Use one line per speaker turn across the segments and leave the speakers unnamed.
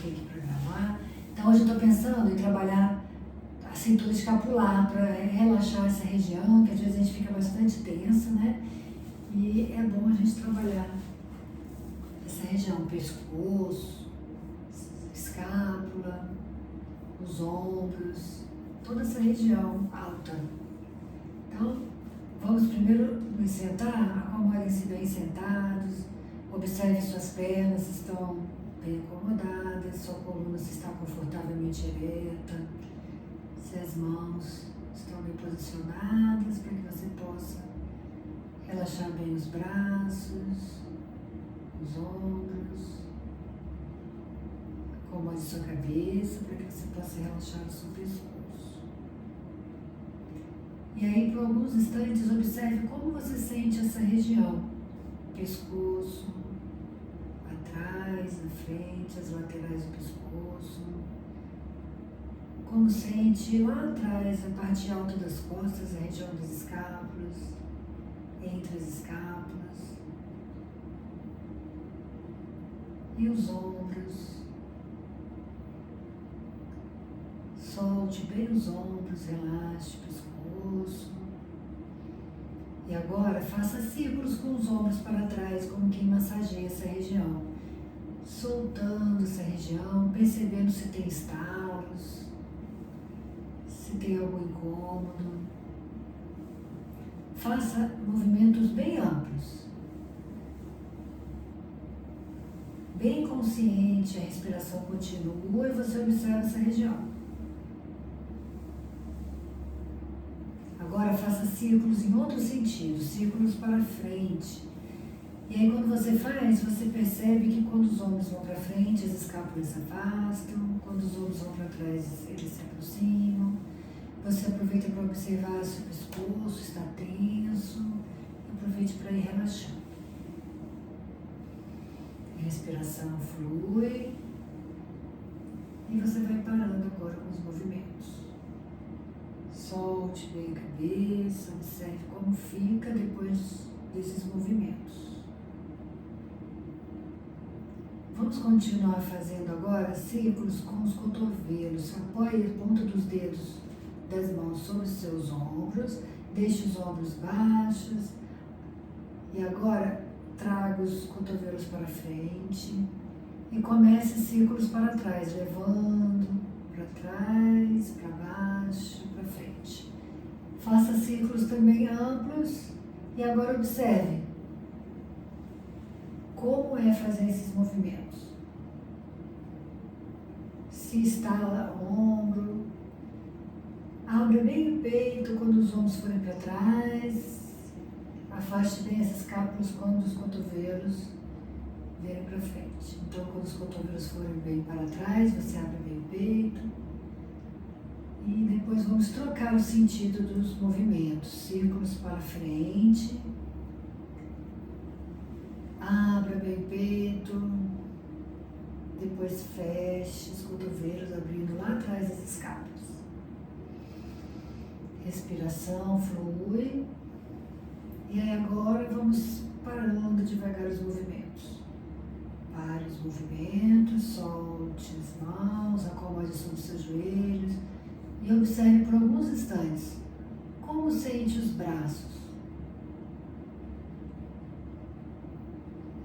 tem que programar. Então hoje eu estou pensando em trabalhar a cintura escapular para relaxar essa região, que às vezes a gente fica bastante tensa, né? E é bom a gente trabalhar essa região, pescoço, escápula, os ombros, toda essa região alta. Então, vamos primeiro nos sentar, acomodem-se bem sentados, observe suas pernas se estão bem acomodadas, sua coluna se está confortavelmente ereta, se as mãos estão bem posicionadas para que você possa relaxar bem os braços, os ombros, acomode sua cabeça para que você possa relaxar o seu pescoço. E aí, por alguns instantes, observe como você sente essa região, pescoço, atrás, na frente, as laterais do pescoço. Como sente lá atrás, a parte alta das costas, a região das escápulas, entre as escápulas. E os ombros. Solte bem os ombros, relaxe o pescoço. E agora faça círculos com os ombros para trás, como quem massageia essa região. Soltando essa região, percebendo se tem estalos, se tem algum incômodo. Faça movimentos bem amplos. Bem consciente, a respiração continua e você observa essa região. Agora faça círculos em outro sentido, círculos para frente. E aí quando você faz, você percebe que quando os ombros vão para frente, as escápulas se afastam, quando os ombros vão para trás, eles se aproximam. Você aproveita para observar se o pescoço está tenso, aproveite para ir relaxando. A respiração flui e você vai parando agora com os movimentos. Solte bem a cabeça, observe como fica depois desses movimentos. Vamos continuar fazendo agora círculos com os cotovelos. Apoie a ponta dos dedos das mãos sobre os seus ombros, deixe os ombros baixos e agora traga os cotovelos para frente e comece círculos para trás, levando para trás, para baixo, para frente. Faça círculos também amplos e agora observe como é fazer esses movimentos. Se estala o ombro, abra bem o peito quando os ombros forem para trás, afaste bem essas escápulas quando os cotovelos vierem para frente. Então, quando os cotovelos forem bem para trás, você abre bem o peito. E depois vamos trocar o sentido dos movimentos. Círculos para frente. Abra bem o peito. Depois feche os cotovelos, abrindo lá atrás as escápulas. Respiração flui. E aí agora vamos parando devagar os movimentos. Pare os movimentos, solte as mãos, acomode sobre os seus joelhos e observe por alguns instantes como sente os braços.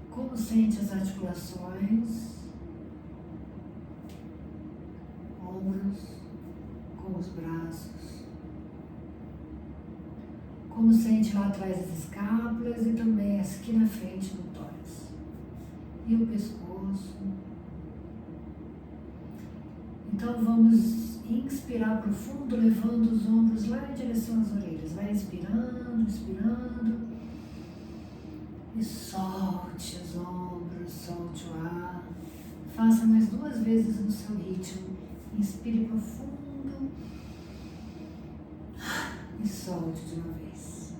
Como sente as articulações, ombros com os braços. Como sente lá atrás as escápulas e também aqui na frente no tórax. E o pescoço. Então vamos inspirar profundo, levando os ombros lá em direção às orelhas. Vai inspirando, inspirando. E solte os ombros, solte o ar. Faça mais 2 vezes no seu ritmo. Inspire profundo. E solte de uma vez.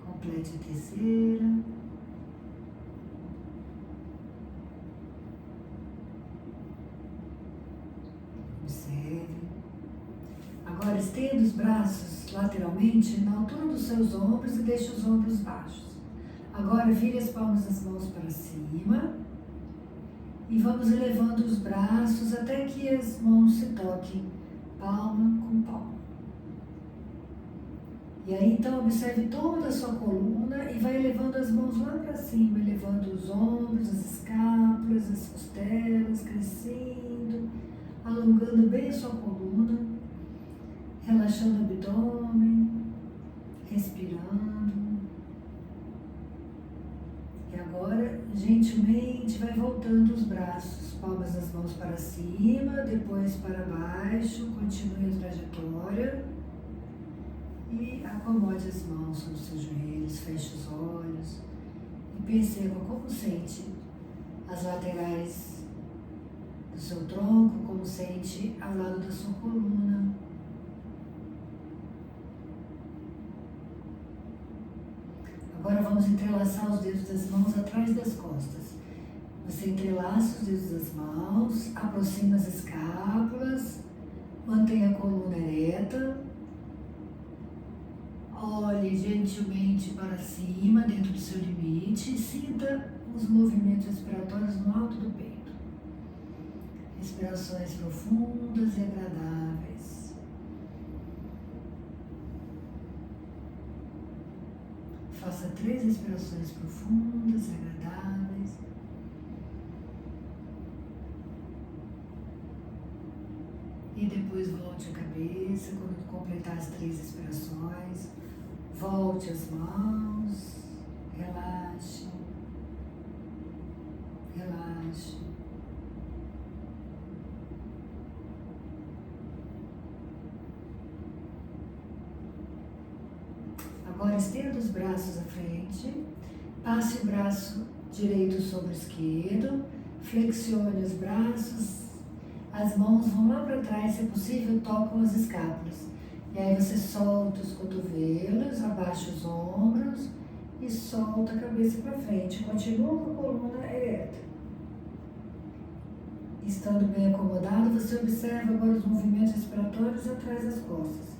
Complete a terceira. Observe. Agora estenda os braços lateralmente na altura dos seus ombros e deixe os ombros baixos. Agora vire as palmas das mãos para cima E vamos elevando os braços até que as mãos se toquem, palma com palma. E aí então observe toda a sua coluna e vai elevando as mãos lá para cima, elevando os ombros, as escápulas, as costelas, crescendo, alongando bem a sua coluna, relaxando o abdômen, respirando. E agora, gentilmente, vai voltando os braços, palmas das mãos para cima, depois para baixo, continue a trajetória. E acomode as mãos sobre os seus joelhos, feche os olhos e perceba como sente as laterais do seu tronco, como sente ao lado da sua coluna. Agora vamos entrelaçar os dedos das mãos atrás das costas. Você entrelaça os dedos das mãos, aproxima as escápulas, mantenha a coluna ereta. Olhe gentilmente para cima, dentro do seu limite, e sinta os movimentos respiratórios no alto do peito. Respirações profundas e agradáveis. Faça 3 respirações profundas e agradáveis. E depois volte a cabeça, quando completar as 3 respirações. Volte as mãos, relaxe, relaxe. Agora estenda os braços à frente, passe o braço direito sobre o esquerdo, flexione os braços, as mãos vão lá para trás, se é possível, tocam as escápulas. E aí você solta os cotovelos, abaixa os ombros e solta a cabeça para frente. Continua com a coluna ereta. Estando bem acomodado, você observa agora os movimentos respiratórios atrás das costas.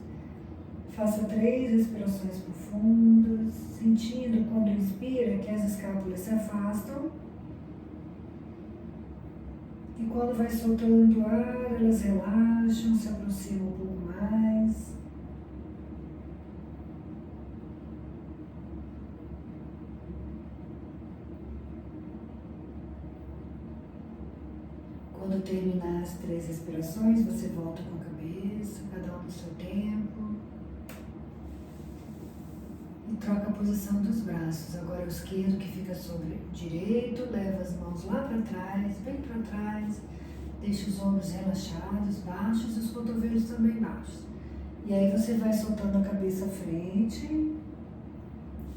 Faça 3 respirações profundas, sentindo quando inspira que as escápulas se afastam. E quando vai soltando o ar, elas relaxam, se aproximam um pouco mais. Quando terminar as 3 respirações, você volta com a cabeça, cada um no seu tempo. E troca a posição dos braços. Agora o esquerdo que fica sobre o direito, leva as mãos lá para trás, bem para trás. Deixa os ombros relaxados, baixos e os cotovelos também baixos. E aí você vai soltando a cabeça à frente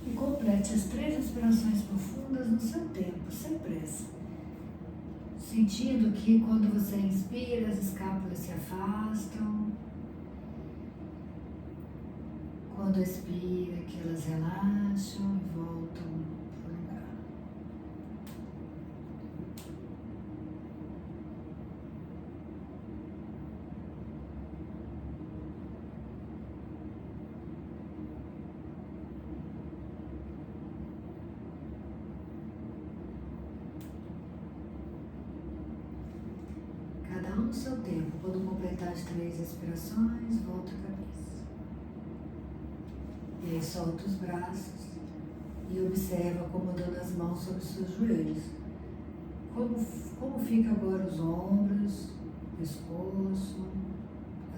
e complete as 3 respirações profundas no seu tempo, sem pressa. Sentindo que quando você inspira, as escápulas se afastam. Quando expira, que elas relaxam e voltam para o lugar. Cada um no seu tempo. Quando completar as 3 respirações, volta a cabeça. E aí solta os braços e observa acomodando as mãos sobre os seus joelhos. Como fica agora os ombros, o pescoço,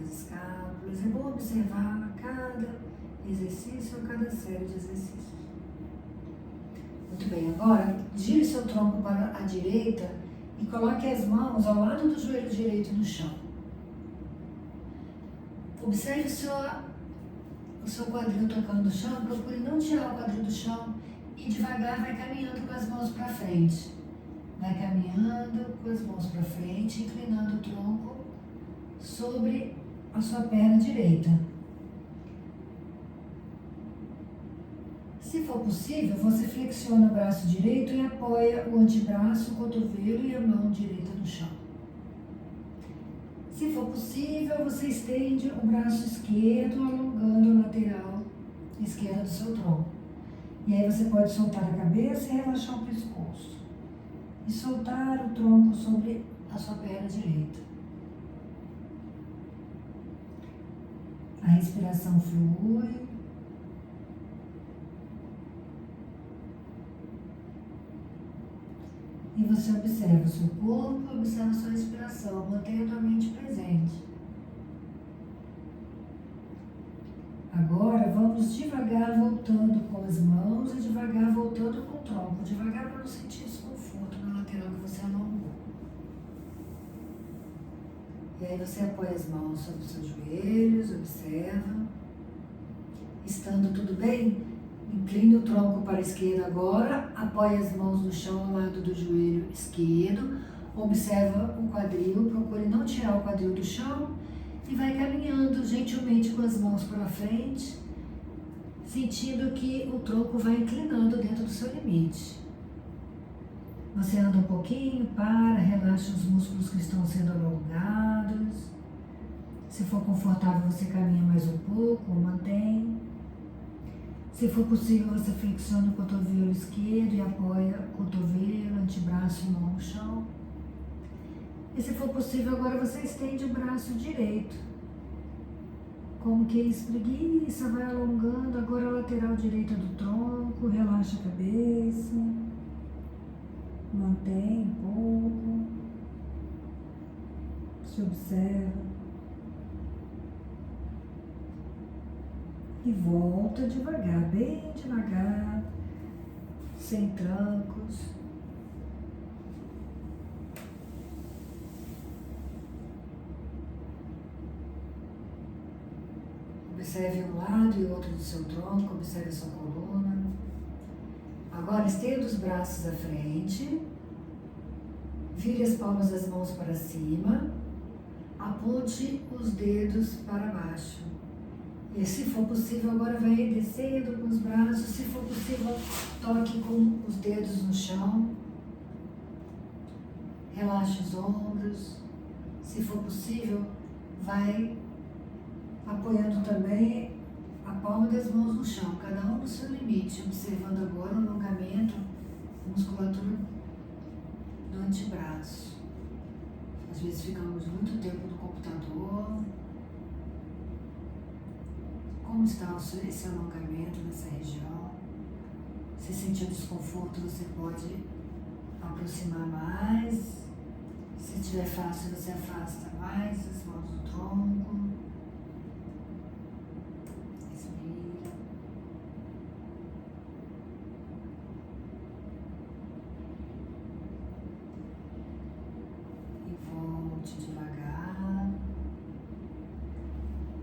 as escápulas. É bom observar cada exercício ou cada série de exercícios. Muito bem, agora gire seu tronco para a direita e coloque as mãos ao lado do joelho direito no chão. Observe o seu quadril tocando o chão, procure não tirar o quadril do chão e devagar vai caminhando com as mãos para frente. Vai caminhando com as mãos para frente, inclinando o tronco sobre a sua perna direita. Se for possível, você flexiona o braço direito e apoia o antebraço, o cotovelo e a mão direita no chão. Se for possível, você estende o braço esquerdo, alongando a lateral esquerda do seu tronco. E aí você pode soltar a cabeça e relaxar o pescoço. e soltar o tronco sobre a sua perna direita. A respiração flui. E você observa o seu corpo, observa a sua respiração, mantendo a mente presente. Agora vamos devagar voltando com as mãos e devagar voltando com o tronco. Devagar para não sentir desconforto na lateral que você alongou. E aí você apoia as mãos sobre os seus joelhos, observa. Estando tudo bem? Incline o tronco para a esquerda agora, apoie as mãos no chão ao lado do joelho esquerdo, observa o quadril, procure não tirar o quadril do chão e vai caminhando gentilmente com as mãos para frente, sentindo que o tronco vai inclinando dentro do seu limite. Você anda um pouquinho, para, relaxa os músculos que estão sendo alongados. Se for confortável, você caminha mais um pouco ou mantém. Se for possível, você flexiona o cotovelo esquerdo e apoia o cotovelo, antebraço e mão no chão. E se for possível, agora você estende o braço direito. Como que espreguiça, vai alongando. Agora a lateral direita do tronco, relaxa a cabeça. Mantém um pouco. Se observa. E volta devagar, bem devagar, sem trancos. Observe um lado e outro do seu tronco, observe a sua coluna. Agora estenda os braços à frente, vire as palmas das mãos para cima, aponte os dedos para baixo. E se for possível, agora vai descendo com os braços. Se for possível, toque com os dedos no chão. Relaxe os ombros. Se for possível, vai apoiando também a palma das mãos no chão, cada um no seu limite, observando agora o alongamento da musculatura do antebraço. Às vezes ficamos muito tempo no computador. Como está esse alongamento nessa região? Se sentir desconforto, você pode aproximar mais. Se estiver fácil, você afasta mais as mãos do tronco. Respira. E volte devagar.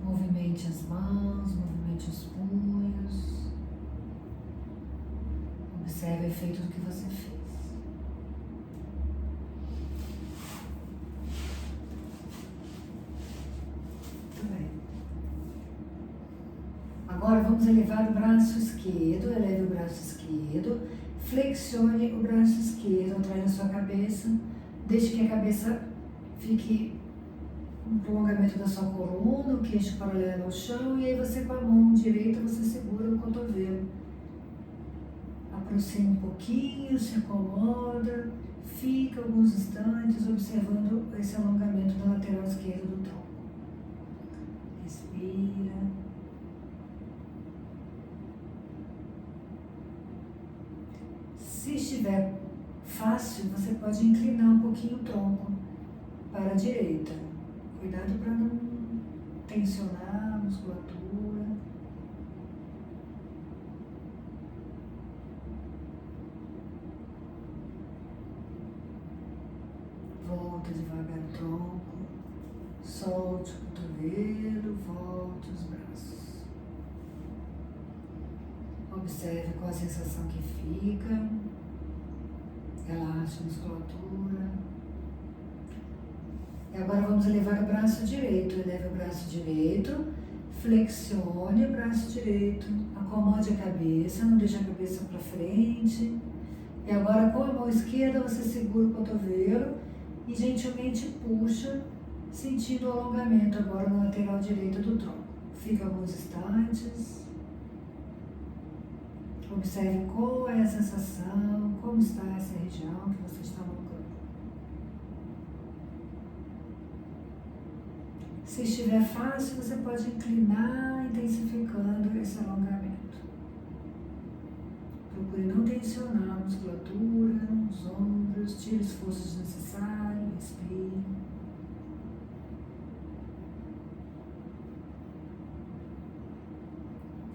Movimente as mãos, movimente os punhos. Observe o efeito do que você fez. Muito bem. Agora vamos elevar o braço esquerdo. Eleve o braço esquerdo. Flexione o braço esquerdo atrás da sua cabeça. Deixe que a cabeça fique um prolongamento da sua coluna, o queixo paralelo ao chão, e aí você com a mão direita você segura o cotovelo. Aproxima um pouquinho, se acomoda, fica alguns instantes observando esse alongamento da lateral esquerda do tronco. Respira. Se estiver fácil, você pode inclinar um pouquinho o tronco para a direita. Cuidado para não tensionar a musculatura. Volta devagar o tronco. Solte o cotovelo, volte os braços. Observe qual a sensação que fica. Relaxa a musculatura. E agora vamos elevar o braço direito. Eleve o braço direito, flexione o braço direito, acomode a cabeça, não deixe a cabeça para frente. E agora com a mão esquerda você segura o cotovelo e gentilmente puxa, sentindo o alongamento agora na lateral direita do tronco. Fica alguns instantes. Observe qual é a sensação, como como está essa região que você está alongando. Se estiver fácil, você pode inclinar, intensificando esse alongamento. Procure não tensionar a musculatura, os ombros, tire o esforço desnecessário, respire.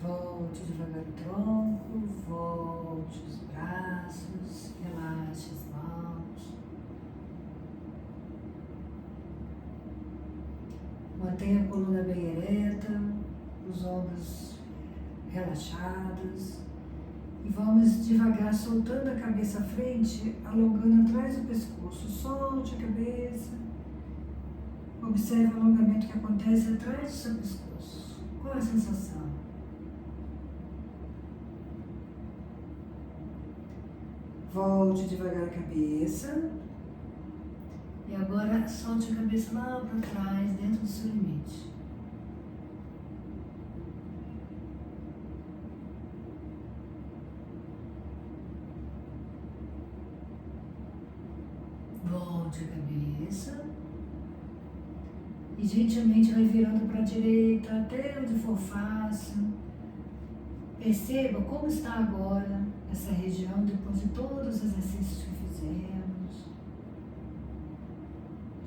Volte devagar o tronco, volte os braços, relaxe as mãos. Mantenha a coluna bem ereta, os ombros relaxados. E vamos devagar soltando a cabeça à frente, alongando atrás do pescoço. Solte a cabeça. Observe o alongamento que acontece atrás do seu pescoço. Qual a sensação? Volte devagar a cabeça. E agora solte a cabeça lá para trás, dentro do seu limite. Volte a cabeça. E gentilmente vai virando para a direita, até onde for fácil. Perceba como está agora essa região depois de todos os exercícios que fizemos.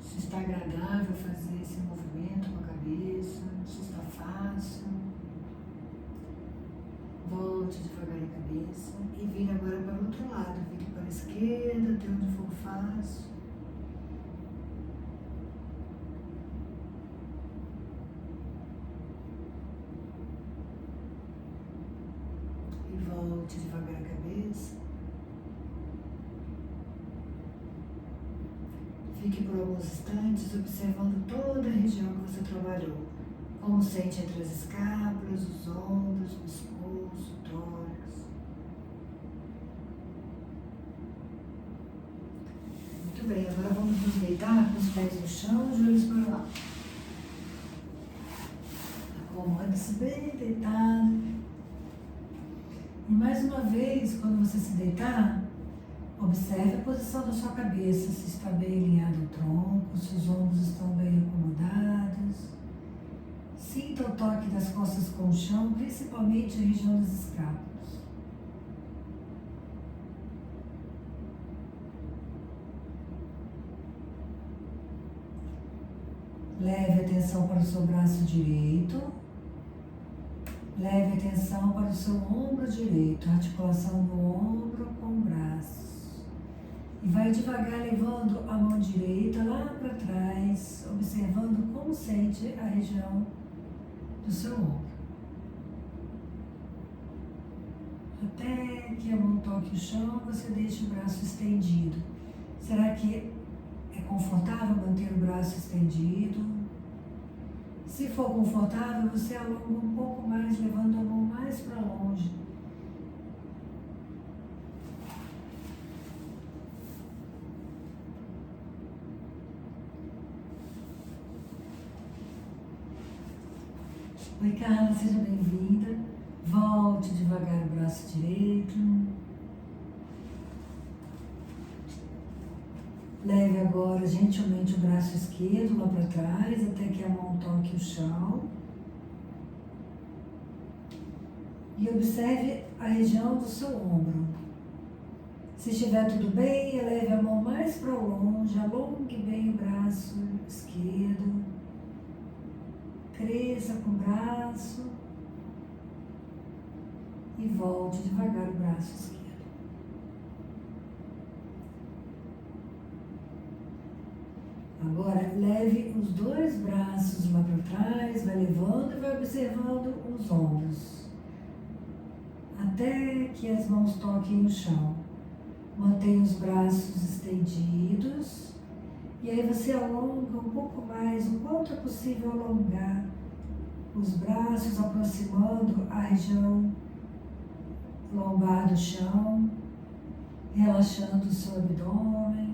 Se está agradável fazer esse movimento com a cabeça, se está fácil. Volte devagar a cabeça e vire agora para o outro lado. Vire para a esquerda, até onde for fácil. Volte devagar a cabeça. Fique por alguns instantes observando toda a região que você trabalhou. Como sente entre as escápulas, os ombros, o pescoço, o tórax. Muito bem, agora vamos nos deitar com os pés no chão, os joelhos para o alto. Acomode-se bem deitado. E mais uma vez, quando você se deitar, observe a posição da sua cabeça, se está bem alinhado o tronco, se os ombros estão bem acomodados. Sinta o toque das costas com o chão, principalmente a região das escápulas. Leve a atenção para o seu braço direito. Leve a atenção para o seu ombro direito, a articulação do ombro com o braço. E vai devagar levando a mão direita lá para trás, observando como sente a região do seu ombro. Até que a mão toque o chão, você deixa o braço estendido. Será que é confortável manter o braço estendido? Se for confortável, você alonga um pouco mais, levando a mão mais para longe. Oi, Carla, seja bem-vinda. Volte devagar o braço direito. Leve agora gentilmente o braço esquerdo lá para trás, até que a mão toque o chão. E observe a região do seu ombro. Se estiver tudo bem, eleve a mão mais para longe, alongue bem o braço esquerdo. Cresça com o braço. E volte devagar o braço esquerdo. Agora, leve os dois braços lá para trás, vai levando e vai observando os ombros, até que as mãos toquem o chão. Mantenha os braços estendidos e aí você alonga um pouco mais, o quanto é possível alongar os braços, aproximando a região lombar do chão, relaxando o seu abdômen.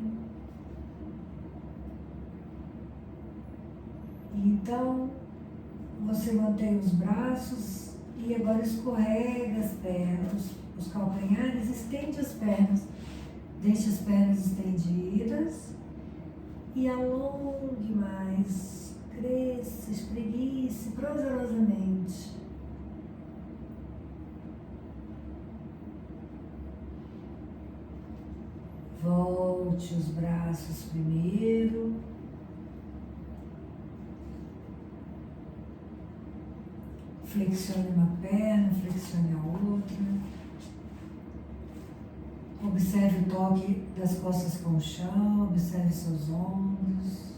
Então, você mantém os braços e agora escorrega as pernas, os calcanhares, estende as pernas Deixe as pernas estendidas e alongue mais, cresça, espreguice prazerosamente. Volte os braços primeiro. Flexione uma perna, flexione a outra. Observe o toque das costas com o chão, observe seus ombros.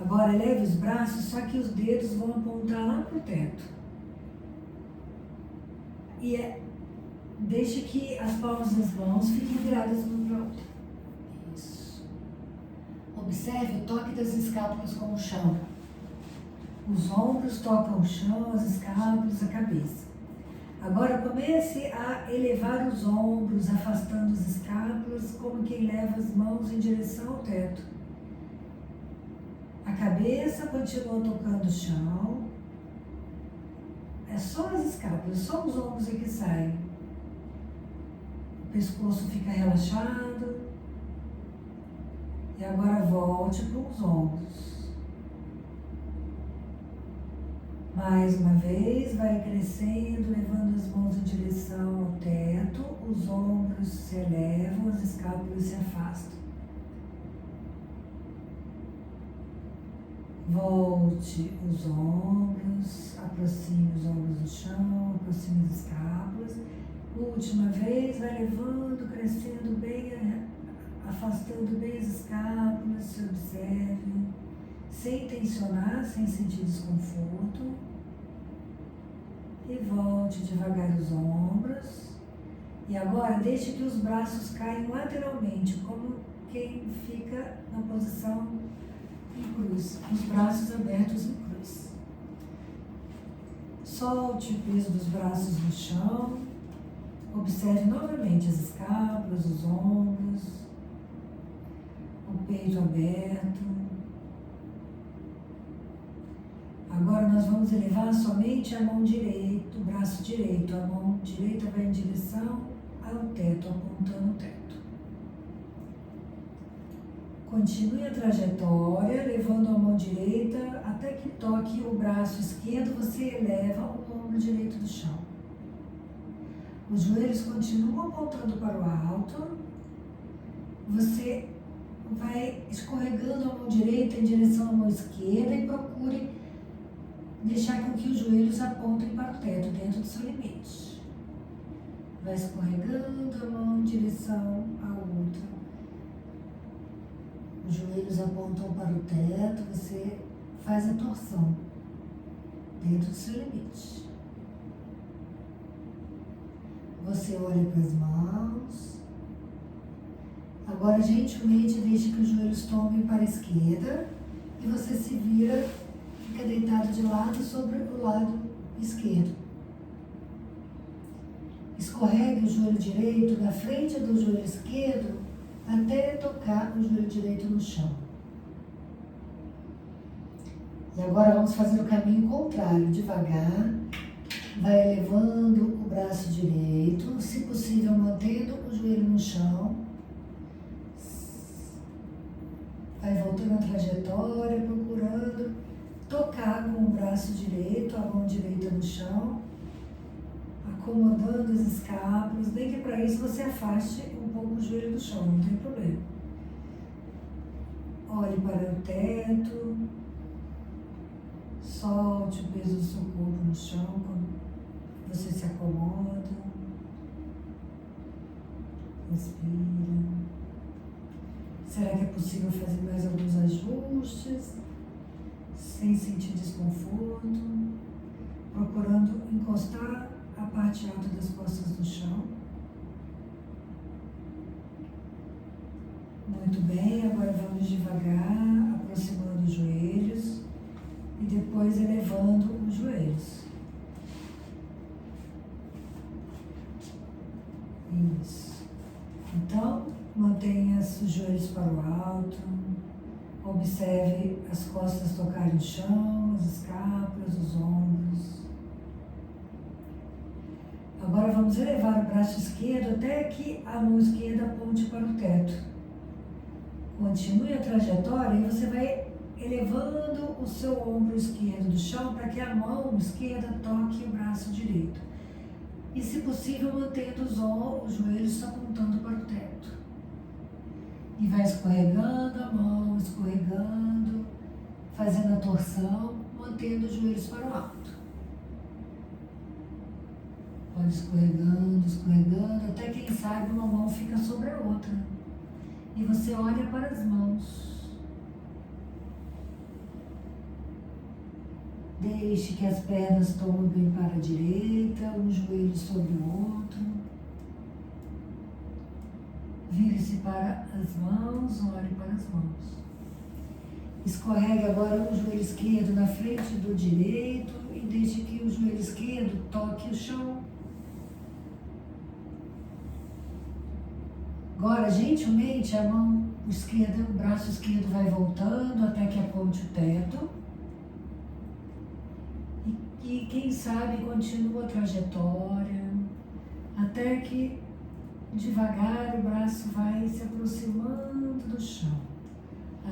Agora eleve os braços, só que os dedos vão apontar lá para o teto. E deixe que as palmas das mãos fiquem viradas uma para a outra. Isso. Observe o toque das escápulas com o chão. Os ombros tocam o chão, as escápulas, a cabeça. Agora comece a elevar os ombros, afastando as escápulas, como quem leva as mãos em direção ao teto. A cabeça continua tocando o chão. É só as escápulas, só os ombros é que saem. O pescoço fica relaxado. E agora volte para os ombros. Mais uma vez, vai crescendo, levando as mãos em direção ao teto, os ombros se elevam, as escápulas se afastam. Volte os ombros, aproxime os ombros do chão, aproxime as escápulas. Última vez, vai levando, crescendo bem, afastando bem as escápulas, se observe, sem tensionar, sem sentir desconforto. E volte devagar os ombros. E agora deixe que os braços caiam lateralmente, como quem fica na posição em cruz, os braços abertos em cruz. Solte o peso dos braços no chão. Observe novamente as escápulas, os ombros, o peito aberto. Agora nós vamos elevar somente a mão direita, o braço direito. A mão direita vai em direção ao teto, apontando o teto. Continue a trajetória, levando a mão direita até que toque o braço esquerdo, você eleva o ombro direito do chão. Os joelhos continuam apontando para o alto. Você vai escorregando a mão direita em direção à mão esquerda e procure deixar com que os joelhos apontem para o teto, dentro do seu limite. Vai escorregando a mão em direção à outra. Os joelhos apontam para o teto, você faz a torção dentro do seu limite. Você olha para as mãos. Agora, gentilmente, deixe que os joelhos tomem para a esquerda e você se vira, fica deitado de lado sobre o lado esquerdo. Escorregue o joelho direito da frente do joelho esquerdo até tocar o joelho direito no chão. E agora vamos fazer o caminho contrário, devagar. Vai elevando o braço direito, se possível mantendo o joelho no chão. Vai voltando a trajetória, procurando tocar com o braço direito, a mão direita no chão, acomodando as escápulas, nem que para isso você afaste um pouco o joelho do chão, não tem problema. Olhe para o teto, solte o peso do seu corpo no chão quando você se acomoda, respira. Será que é possível fazer mais alguns ajustes, sem sentir desconforto, procurando encostar a parte alta das costas no chão? Muito bem, agora vamos devagar, aproximando os joelhos e depois elevando os joelhos. Isso. Então, mantenha os joelhos para o alto, observe as costas tocarem no chão, as escápulas, os ombros. Agora vamos elevar o braço esquerdo até que a mão esquerda aponte para o teto. Continue a trajetória e você vai elevando o seu ombro esquerdo do chão para que a mão esquerda toque o braço direito. E, se possível, mantendo os joelhos apontando para o teto. E vai escorregando a mão, escorregando, fazendo a torção, mantendo os joelhos para o alto. Pode escorregando, escorregando, até quem sabe uma mão fica sobre a outra. E você olha para as mãos. Deixe que as pernas tombem para a direita, um joelho sobre o outro. Vire-se para as mãos, olhe para as mãos. Escorregue agora o joelho esquerdo na frente do direito e deixe que o joelho esquerdo toque o chão. Agora, gentilmente, a mão esquerda, o braço esquerdo vai voltando até que aponte o teto. E quem sabe continua a trajetória, até que devagar o braço vai se aproximando do chão.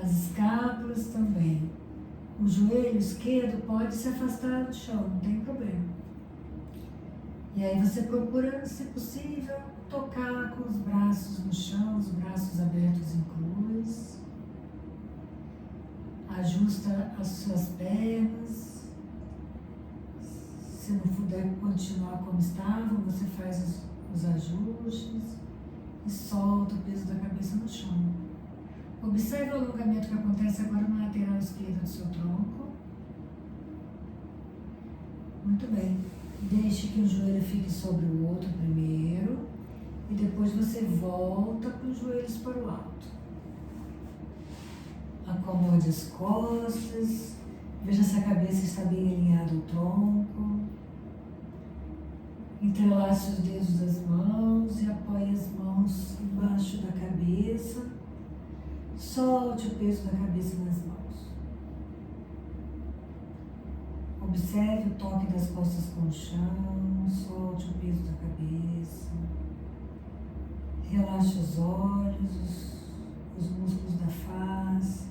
As escápulas também. O joelho esquerdo pode se afastar do chão, não tem problema. E aí você procura, se possível, tocar com os braços no chão, os braços abertos em cruz. Ajusta as suas pernas. Se não puder continuar como estava, você faz os ajustes e solta o peso da cabeça no chão. Observe o alongamento que acontece agora na lateral esquerda do seu tronco. Muito bem. Deixe que um joelho fique sobre o outro primeiro e depois você volta com os joelhos para o alto. Acomode as costas, veja se a cabeça está bem alinhada ao tronco. Entrelace os dedos das mãos e apoie as mãos embaixo da cabeça. Solte o peso da cabeça nas mãos. Observe o toque das costas com o chão. Solte o peso da cabeça. Relaxe os olhos, os músculos da face.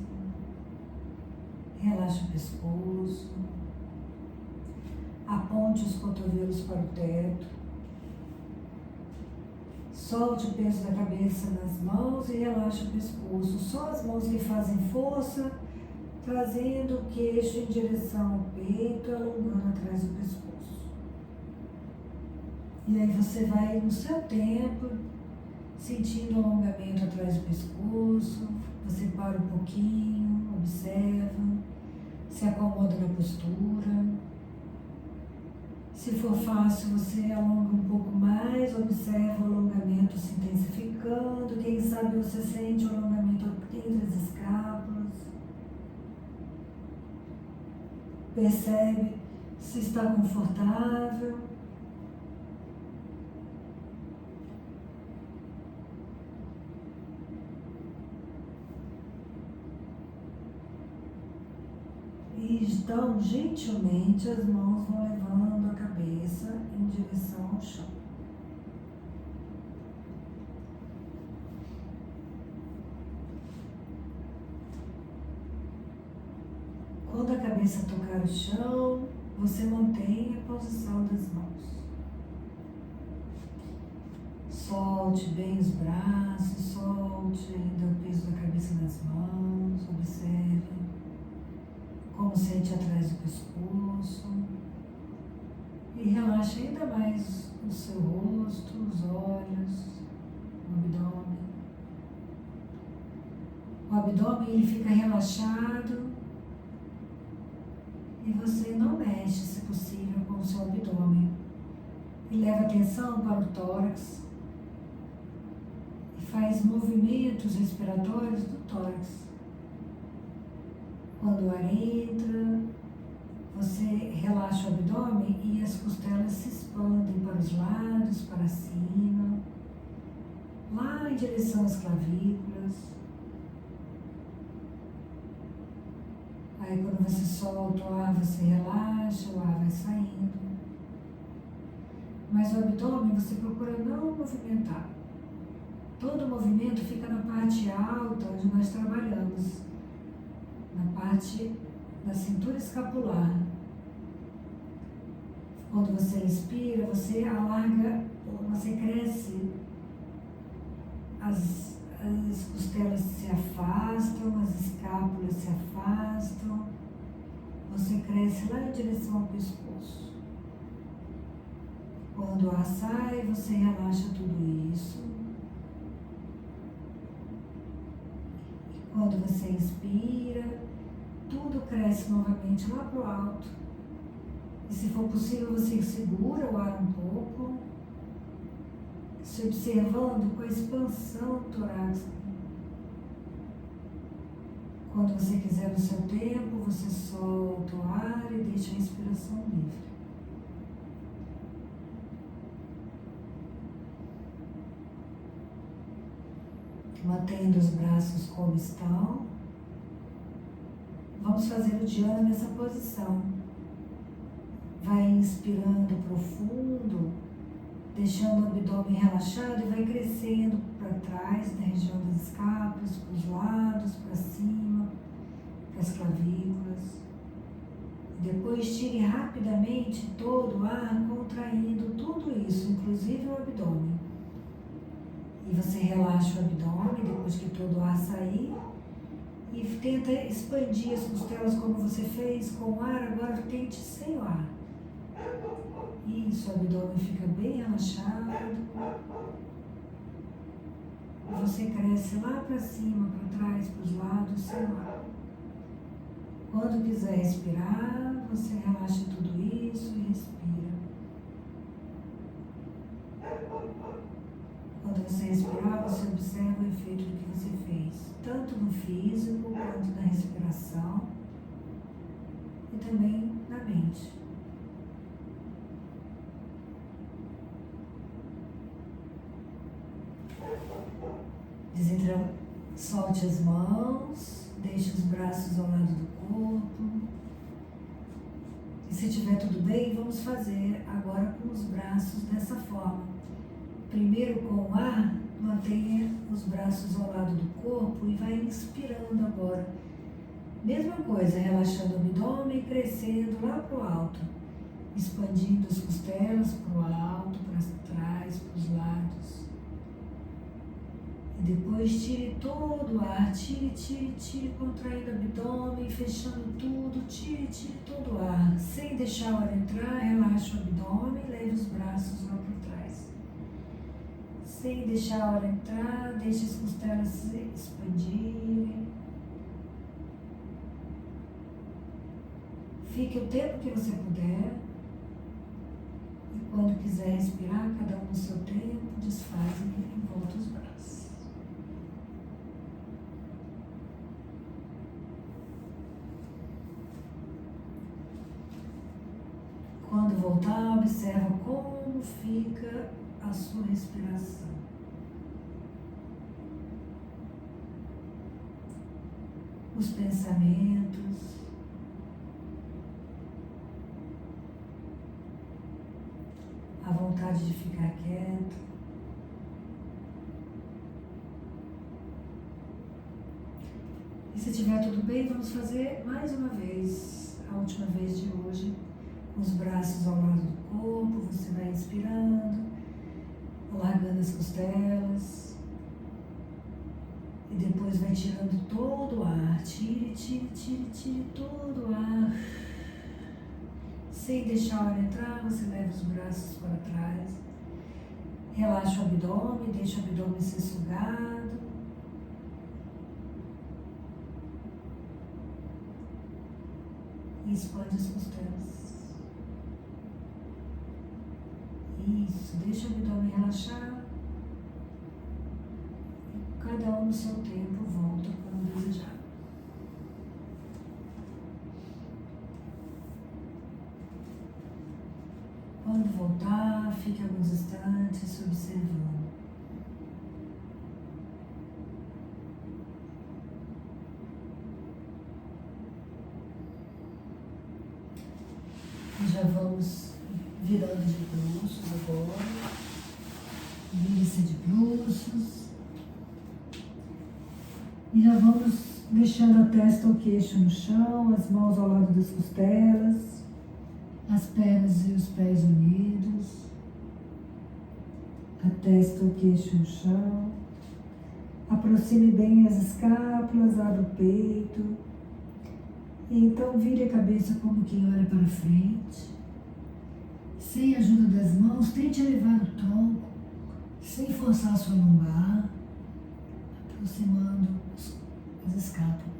Relaxe o pescoço. Aponte os cotovelos para o teto. Solte o peso da cabeça nas mãos e relaxe o pescoço. Só as mãos que fazem força, trazendo o queixo em direção ao peito, alongando atrás do pescoço. E aí você vai, no seu tempo, sentindo o alongamento atrás do pescoço. Você para um pouquinho, observa, se acomoda na postura. Se for fácil, você alonga um pouco mais, observa o alongamento se intensificando. Quem sabe você sente o alongamento entre as escápulas. Percebe se está confortável. E então, gentilmente, as mãos vão levando a cabeça em direção ao chão. Quando a cabeça tocar o chão, você mantém a posição das mãos. Solte bem os braços, solte ainda o peso da cabeça nas mãos, observe como sente atrás do pescoço e relaxe ainda mais o seu rosto, os olhos, o abdômen. O abdômen ele fica relaxado e você não mexe, se possível, com o seu abdômen. E leva atenção para o tórax e faz movimentos respiratórios do tórax. Quando o ar entra, você relaxa o abdômen e as costelas se expandem para os lados, para cima, lá em direção às clavículas. Aí quando você solta o ar, você relaxa, o ar vai saindo. Mas o abdômen você procura não movimentar. Todo o movimento fica na parte alta, onde nós trabalhamos, na parte da cintura escapular. Quando você inspira, você alarga, você cresce, as costelas se afastam, as escápulas se afastam, você cresce lá em direção ao pescoço. Quando o ar sai, você relaxa tudo isso. E quando você inspira, tudo cresce novamente lá para o alto. E se for possível, você segura o ar um pouco, se observando com a expansão torácica. Quando você quiser no seu tempo, você solta o ar e deixa a inspiração livre. Mantendo os braços como estão. Vamos fazer o dhyana nessa posição. Vai inspirando profundo, deixando o abdômen relaxado e vai crescendo para trás, na região das escápulas, para os lados, para cima, para as clavículas. Depois tire rapidamente todo o ar, contraindo tudo isso, inclusive o abdômen. E você relaxa o abdômen depois que todo o ar sair e tenta expandir as costelas como você fez com o ar, agora tente sem o ar. Isso, o abdômen fica bem relaxado. E você cresce lá para cima, para trás, para os lados, sem o ar. Quando quiser respirar, você relaxa tudo isso e respira. Quando você respirar, você observa o efeito do que você fez, tanto no físico quanto na respiração e também na mente. Solte as mãos, deixe os braços ao lado do corpo. E se estiver tudo bem, vamos fazer agora com os braços dessa forma. Primeiro com o ar, mantenha os braços ao lado do corpo e vai inspirando agora. Mesma coisa, relaxando o abdômen e crescendo lá para o alto. Expandindo as costelas para o alto, para trás, para os lados. E depois tire todo o ar, tire, contraindo o abdômen, fechando tudo, tire todo o ar. Sem deixar o ar entrar, relaxa o abdômen e leve os braços lá para trás. Sem deixar o ar entrar, deixe as costelas se expandirem. Fique o tempo que você puder. E quando quiser respirar, cada um no seu tempo, desfaz e volta os braços. Quando voltar, observa como fica a sua respiração. Os pensamentos. A vontade de ficar quieto. E se estiver tudo bem, vamos fazer mais uma vez, a última vez de hoje. Os braços ao lado do corpo, você vai inspirando, alargando as costelas e depois vai tirando todo o ar. Tire todo o ar. Sem deixar o ar entrar, você leva os braços para trás. Relaxa o abdômen, deixa o abdômen ser sugado. E expande as costelas. Isso, deixa o abdômen relaxar. E cada um no seu tempo volta quando desejar. Quando voltar, fique alguns instantes observando. Já vamos virando de bruços agora. Vire-se de bruços. E já vamos deixando a testa ou queixo no chão, as mãos ao lado das costelas, as pernas e os pés unidos, a testa ou queixo no chão. Aproxime bem as escápulas, abra o peito. E então vire a cabeça como quem olha para frente. Sem a ajuda das mãos, tente elevar o tronco, sem forçar a sua lombar, aproximando as escápulas.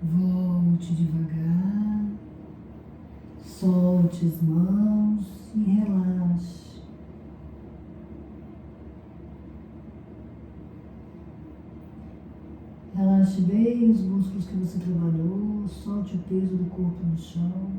Volte devagar, solte as mãos e relaxe. Relaxe bem os músculos que você trabalhou, solte o peso do corpo no chão.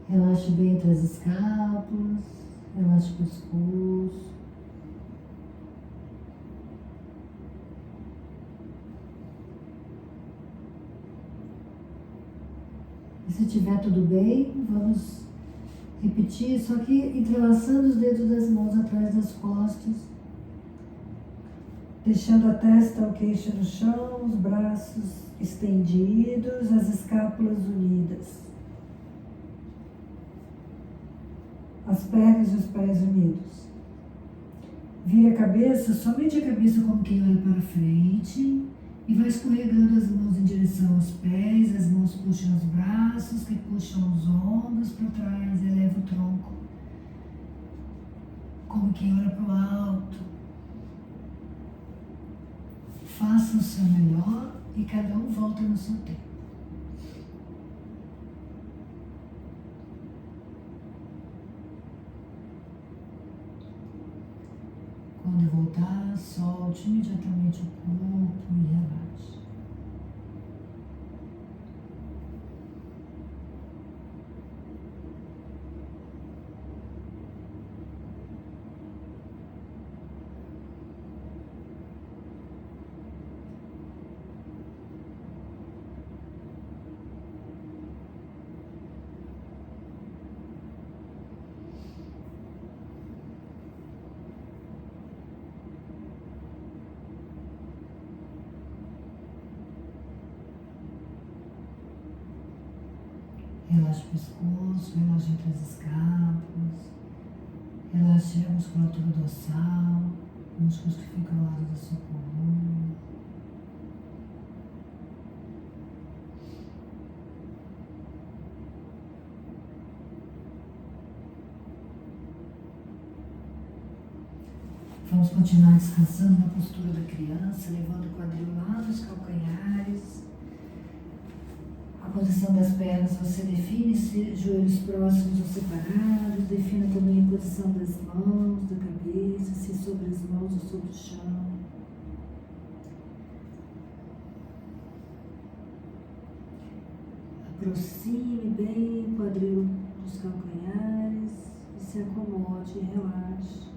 Relaxe bem entre as escápulas, relaxe o pescoço. E se estiver tudo bem, vamos repetir, só que entrelaçando os dedos das mãos atrás das costas, deixando a testa ao queixo no chão, os braços estendidos, as escápulas unidas. As pernas e os pés unidos. Vire a cabeça, somente a cabeça como quem olha para frente e vai escorregando as mãos em direção aos pés, as mãos puxam os braços, que puxam os ombros para trás, eleva o tronco como quem olha para o alto. Faça o seu melhor e cada um volta no seu tempo. Quando voltar, solte imediatamente o corpo e relaxe. Relaxe o pescoço, relaxe entre as escápulas, relaxe a musculatura dorsal, músculos que ficam ao lado da sua coluna. Vamos continuar descansando na postura da criança, levando o quadril lá dos calcanhares. A posição das pernas você define, se joelhos próximos ou separados, defina também a posição das mãos, da cabeça, se sobre as mãos ou sobre o chão. Aproxime bem o quadril dos calcanhares e se acomode e relaxe.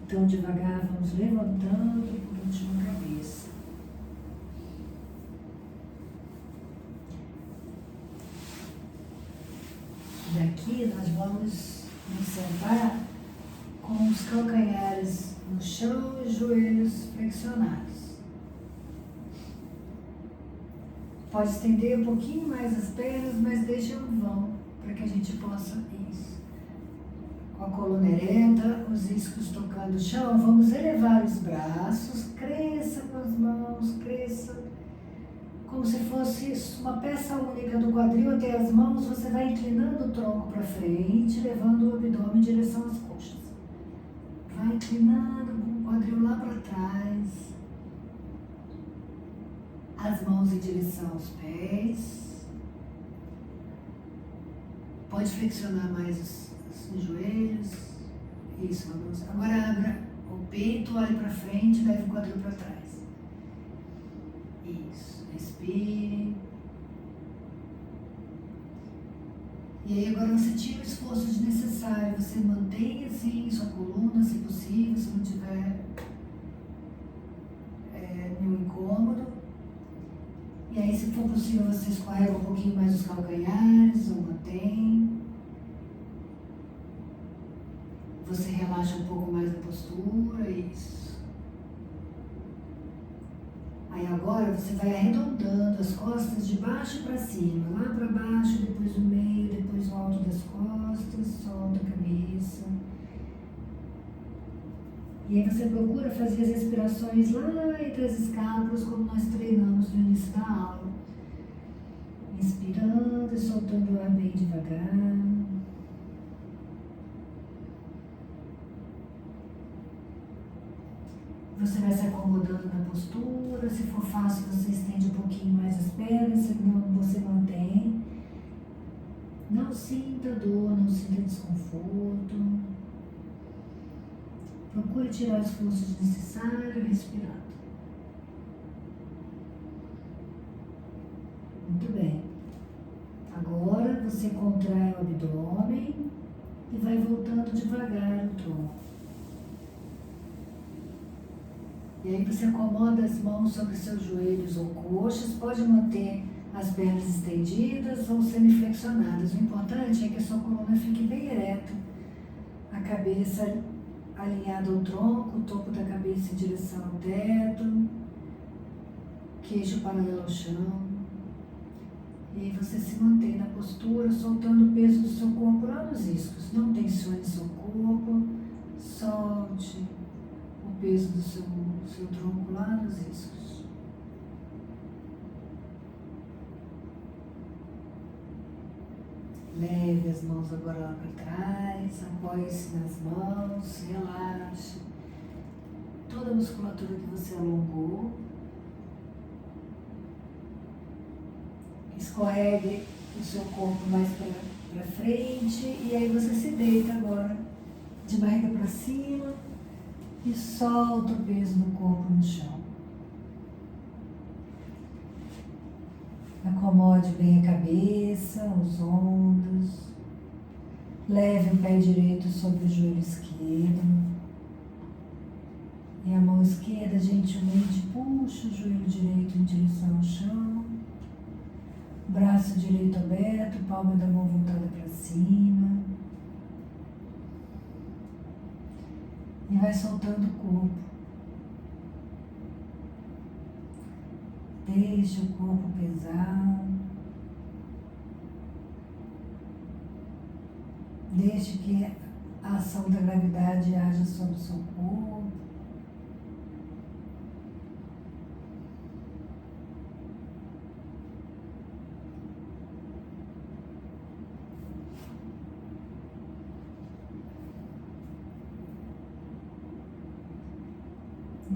Então, devagar, vamos levantando por último a cabeça. Daqui nós vamos nos sentar com os calcanhares no chão e os joelhos flexionados. Pode estender um pouquinho mais as pernas, mas deixa um vão para que a gente possa isso. Com a coluna ereta, os isquios tocando o chão, vamos elevar os braços, cresça com as mãos, cresça como se fosse uma peça única do quadril até as mãos, você vai inclinando o tronco para frente, levando o abdômen em direção às coxas. Vai inclinando o quadril lá para trás, as mãos em direção aos pés. Pode flexionar mais os joelhos. Isso, vamos. Agora abra o peito, olhe para frente, leve o quadril para trás. Isso, respire. E aí agora você tira o esforço desnecessário, você mantém assim sua coluna, se possível, se não tiver nenhum incômodo. E aí, se for possível, você escorrega um pouquinho mais os calcanhares ou mantém. Você relaxa um pouco mais a postura, isso. Aí agora você vai arredondando as costas de baixo para cima, lá para baixo, depois o meio, depois o alto das costas, solta a cabeça. E aí você procura fazer as respirações lá entre as escápulas, como nós treinamos no início da aula. Inspirando e soltando o ar bem devagar. Você vai se acomodando na postura. Se for fácil, você estende um pouquinho mais as pernas, senão você mantém. Não sinta dor, não sinta desconforto. Procure tirar o esforço desnecessário, respirando. Muito bem. Agora você contrai o abdômen e vai voltando devagar o tronco. E aí você acomoda as mãos sobre seus joelhos ou coxas, pode manter as pernas estendidas ou semiflexionadas. O importante é que a sua coluna fique bem ereta, a cabeça alinhada ao tronco, o topo da cabeça em direção ao teto, queixo paralelo ao chão. E aí você se mantém na postura, soltando o peso do seu corpo lá nos iscos. Não tensione seu corpo, solte o peso do seu tronco lá nos iscos. Leve as mãos agora lá para trás, apoie-se nas mãos, relaxe toda a musculatura que você alongou. Escorregue o seu corpo mais para frente e aí você se deita agora de barriga para cima e solta o peso do corpo no chão. Acomode bem a cabeça, os ombros. Leve o pé direito sobre o joelho esquerdo. E a mão esquerda gentilmente puxa o joelho direito em direção ao chão. Braço direito aberto, palma da mão voltada para cima. E vai soltando o corpo. Deixa o corpo pesar. Deixe que a ação da gravidade haja sobre o seu corpo.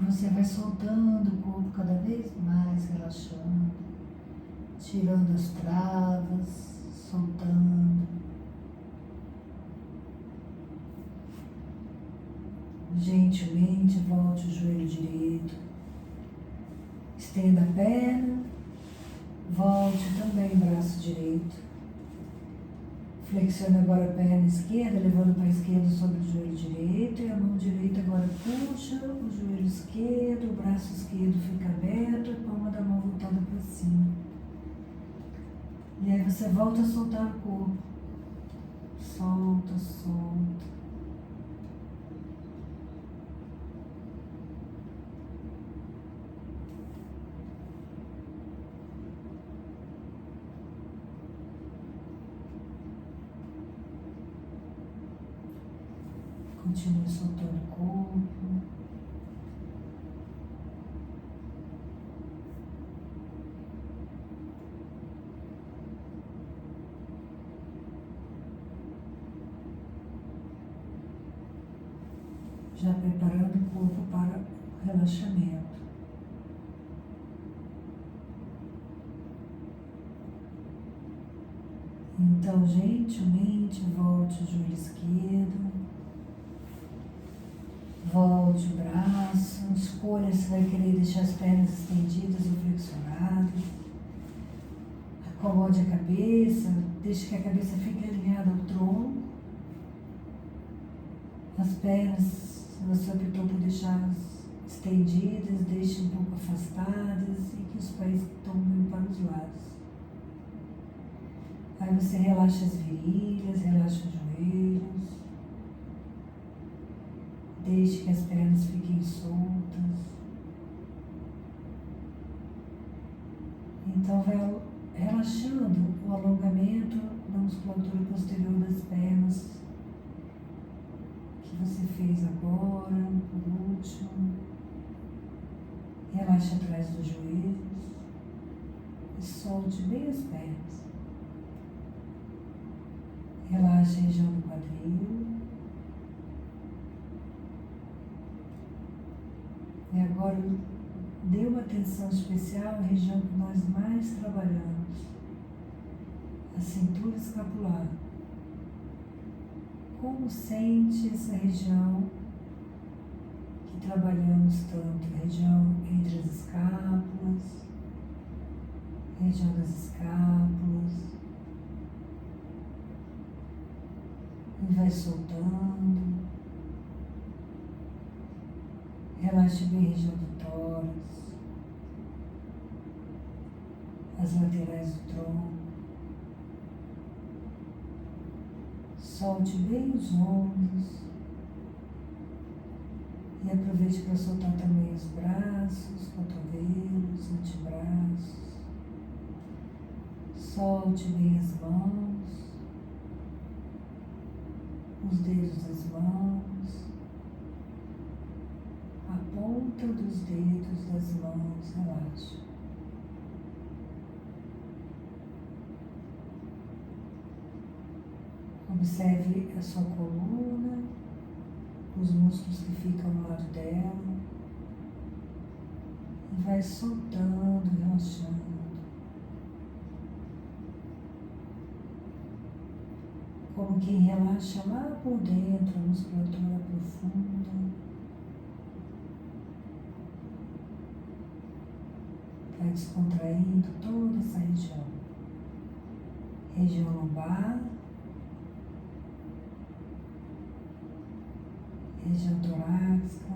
Você vai soltando o corpo cada vez mais, relaxando, tirando as travas, soltando. Gentilmente volte o joelho direito, estenda a perna, volte também o braço direito. Flexione agora a perna esquerda, levando para a esquerda sobre o joelho direito, e a mão direita agora puxa o joelho esquerdo, o braço esquerdo fica aberto, a palma da mão voltada para cima. E aí você volta a soltar o corpo. Solta, solta. Continue soltando o corpo. já preparando o corpo para o relaxamento. Então, gentilmente, volte o joelho esquerdo, volte o braço, escolha se vai querer deixar as pernas estendidas ou flexionadas. Acomode a cabeça, deixe que a cabeça fique alinhada ao tronco. As pernas, se você optou por deixá-las estendidas, deixe um pouco afastadas e que os pés tomem para os lados. Aí você relaxa as virilhas, relaxa os joelhos. Deixe que as pernas fiquem soltas. Então vai relaxando o alongamento da musculatura posterior das pernas que você fez agora, por último. Relaxe atrás dos joelhos e solte bem as pernas. Relaxe a região do quadril. E agora dê uma atenção especial à região que nós mais trabalhamos, a cintura escapular. Como sente essa região que trabalhamos tanto? Região entre as escápulas, região das escápulas. E vai soltando. Relaxe bem a região do tórax, as laterais do tronco. Solte bem os ombros e aproveite para soltar também os braços, cotovelos, antebraços. Solte bem as mãos, os dedos das mãos, a ponta dos dedos das mãos, relaxa. Observe a sua coluna, os músculos que ficam ao lado dela e vai soltando, relaxando. Como quem relaxa lá por dentro, a musculatura profunda. Vai descontraindo toda essa região. Região lombar, região torácica,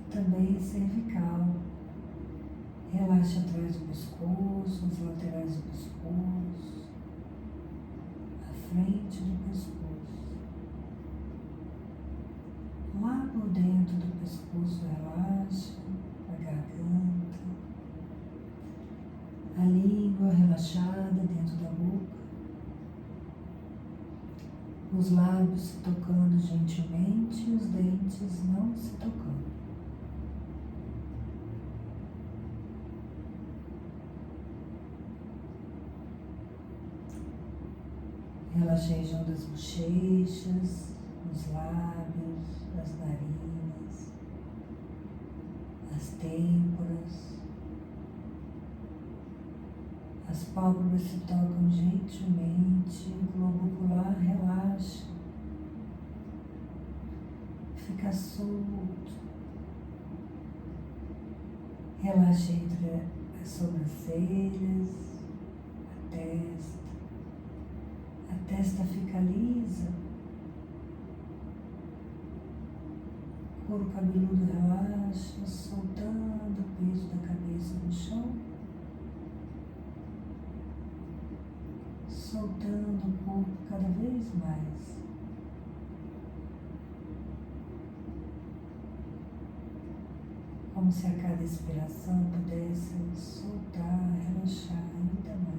e também cervical. Relaxa atrás do pescoço, as laterais do pescoço, a frente do pescoço. Lá por dentro do pescoço relaxa, a garganta, a língua relaxada dentro da boca, os lábios se tocando gentilmente e os dentes não se tocando. Relaxa a região das bochechas, os lábios, as narinas, as têmporas. As pálpebras se tocam gentilmente, o globo ocular relaxa, fica solto. Relaxa entre as sobrancelhas, a testa. A testa fica lisa, o couro cabeludo relaxa, soltando o peso da cabeça no chão, soltando o corpo cada vez mais. Como se a cada expiração pudesse soltar, relaxar ainda mais.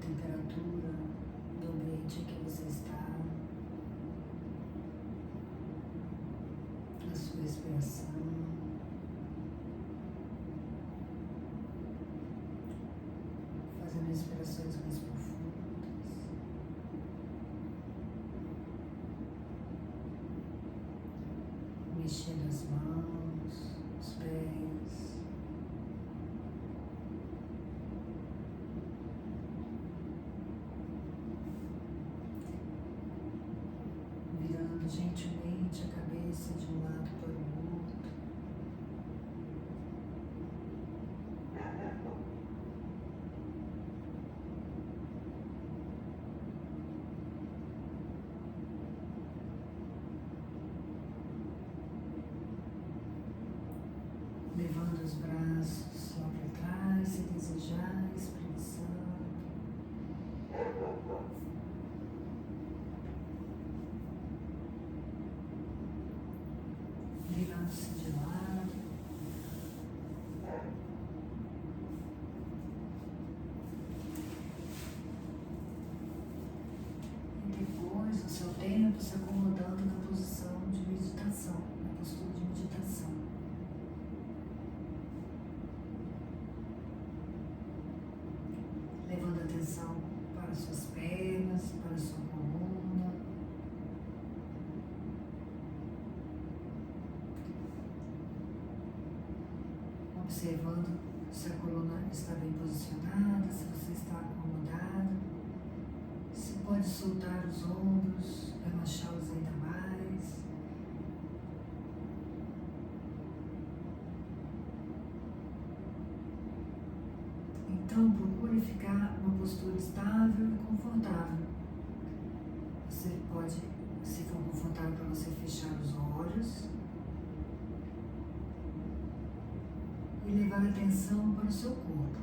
temperatura do ambiente em que você está, a sua respiração. Fazendo respirações mais profundas. Mexendo as mãos, os pés. Virando gentilmente a cabeça de um lado para o outro. Levando os braços lá para trás, se desejar, espreguiçando. Virando-se de lado. E depois, no seu tempo, se acomodando na posição de meditação, na postura de meditação. Levando a atenção para suas pernas, para sua coluna. Observando se a coluna está bem posicionada, se você está acomodado. Se pode soltar os ombros, relaxá-los ainda mais. Então, procure ficar numa postura estável e confortável. Você pode, se for confortável para você, fechar os olhos e levar a atenção para o seu corpo.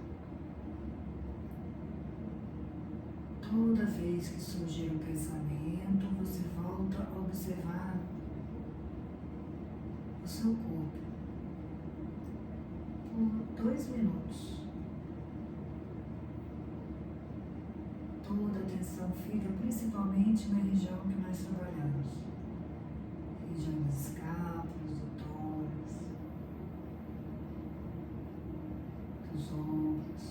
Toda vez que surgir um pensamento, você volta a observar o seu corpo por 2 minutos. Toda a atenção fica principalmente na região que nós trabalhamos. Região das escápulas, do tórax, dos ombros.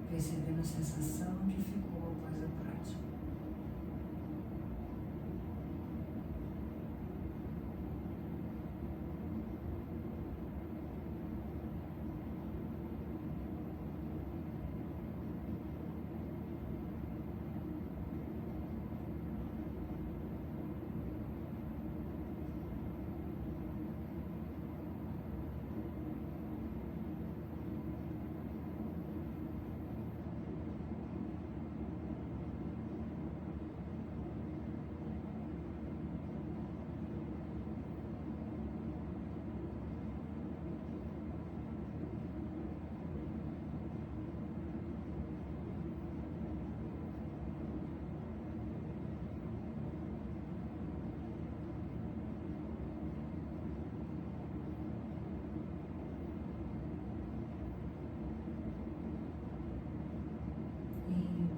Percebendo a sensação que ficou após a prática.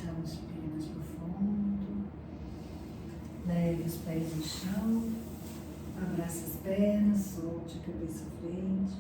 Então, inspire mais profundo. Leve os pés no chão. Abrace as pernas, solte a cabeça à frente.